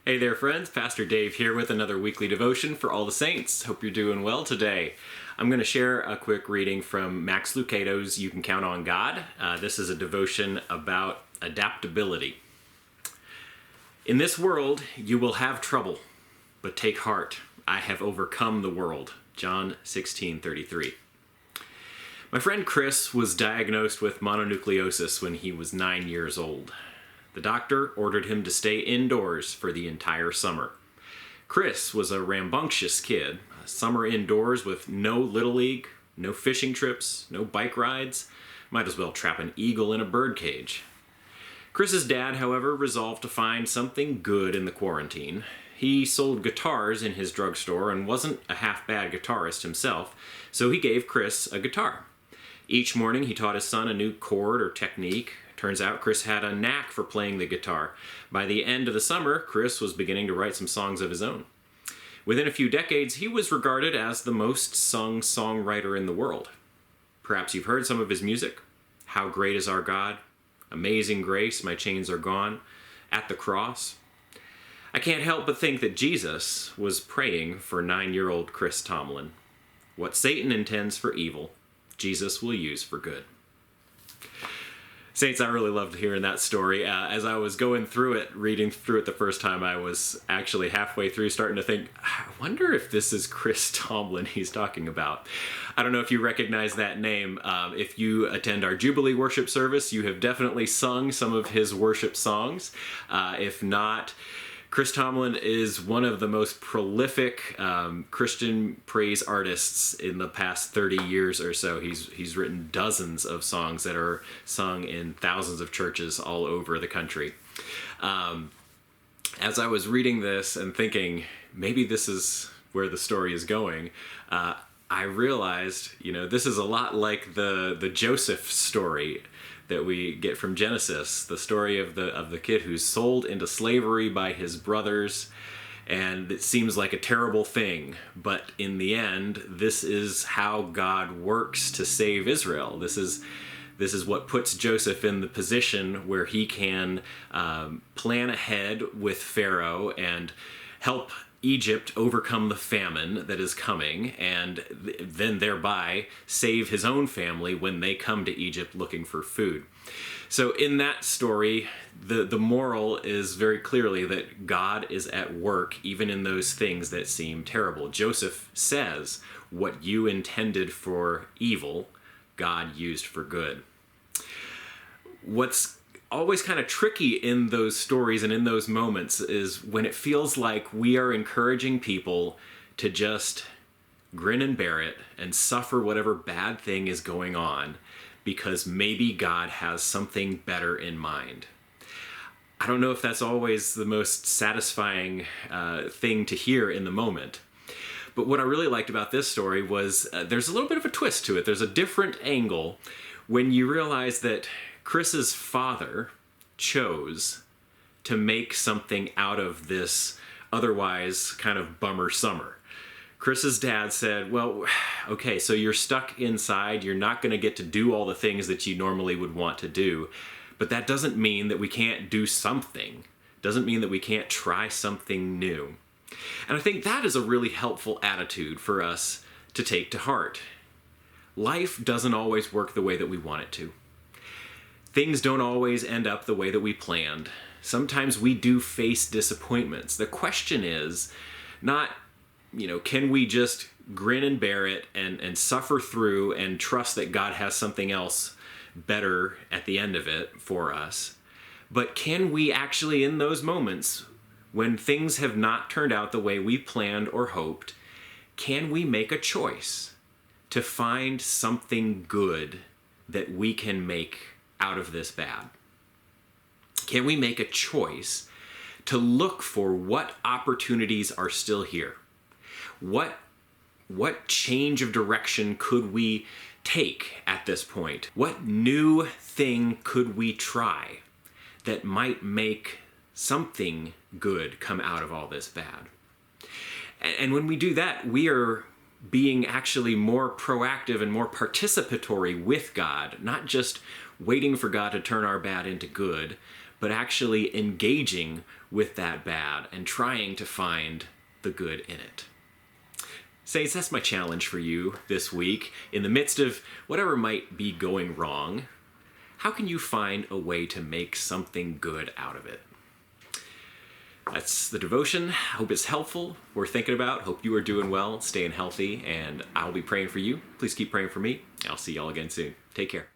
Hey there, friends. Pastor Dave here with another weekly devotion for all the saints. Hope you're doing well today. I'm going to share a quick reading from Max Lucado's You Can Count on God. This is a devotion about adaptability. In this world, you will have trouble, but take heart. I have overcome the world. John 16:33. My friend Chris was diagnosed with mononucleosis when he was 9 years old. The doctor ordered him to stay indoors for the entire summer. Chris was a rambunctious kid. A summer indoors with no Little League, no fishing trips, no bike rides. Might as well trap an eagle in a bird cage. Chris's dad, however, resolved to find something good in the quarantine. He sold guitars in his drugstore and wasn't a half-bad guitarist himself, so he gave Chris a guitar. Each morning he taught his son a new chord or technique. Turns out Chris had a knack for playing the guitar. By the end of the summer, Chris was beginning to write some songs of his own. Within a few decades, he was regarded as the most sung songwriter in the world. Perhaps you've heard some of his music. How Great Is Our God, Amazing Grace, My Chains Are Gone, At the Cross. I can't help but think that Jesus was praying for 9-year-old Chris Tomlin. What Satan intends for evil, Jesus will use for good. Saints, I really loved hearing that story. As I was going through it, reading through it the first time, I was actually halfway through starting to think, I wonder if this is Chris Tomlin he's talking about. I don't know if you recognize that name. If you attend our Jubilee worship service, you have definitely sung some of his worship songs. If not, Chris Tomlin is one of the most prolific Christian praise artists in the past 30 years or so. He's written dozens of songs that are sung in thousands of churches all over the country. As I was reading this and thinking, maybe this is where the story is going, I realized, this is a lot like the Joseph story that we get from Genesis, the story of the kid who's sold into slavery by his brothers, and it seems like a terrible thing, but in the end, this is how God works to save Israel. This is what puts Joseph in the position where he can plan ahead with Pharaoh and help Egypt overcome the famine that is coming, and then thereby save his own family when they come to Egypt looking for food. So in that story, the moral is very clearly that God is at work even in those things that seem terrible. Joseph says, what you intended for evil, God used for good. What's always kind of tricky in those stories and in those moments is when it feels like we are encouraging people to just grin and bear it and suffer whatever bad thing is going on because maybe God has something better in mind. I don't know if that's always the most satisfying thing to hear in the moment. But what I really liked about this story was there's a little bit of a twist to it. There's a different angle when you realize that Chris's father chose to make something out of this otherwise kind of bummer summer. Chris's dad said, well, okay, so you're stuck inside. You're not going to get to do all the things that you normally would want to do. But that doesn't mean that we can't do something. Doesn't mean that we can't try something new. And I think that is a really helpful attitude for us to take to heart. Life doesn't always work the way that we want it to. Things don't always end up the way that we planned. Sometimes we do face disappointments. The question is not, can we just grin and bear it and suffer through and trust that God has something else better at the end of it for us? But can we actually, in those moments, when things have not turned out the way we planned or hoped, can we make a choice to find something good that we can make out of this bad? Can we make a choice to look for what opportunities are still here? What change of direction could we take at this point? What new thing could we try that might make something good come out of all this bad? And when we do that, we are being actually more proactive and more participatory with God, not just waiting for God to turn our bad into good, but actually engaging with that bad and trying to find the good in it. Saints, that's my challenge for you this week. In the midst of whatever might be going wrong, how can you find a way to make something good out of it? That's the devotion. I hope it's helpful. We're thinking about. Hope you are doing well, staying healthy, and I'll be praying for you. Please keep praying for me. I'll see y'all again soon. Take care.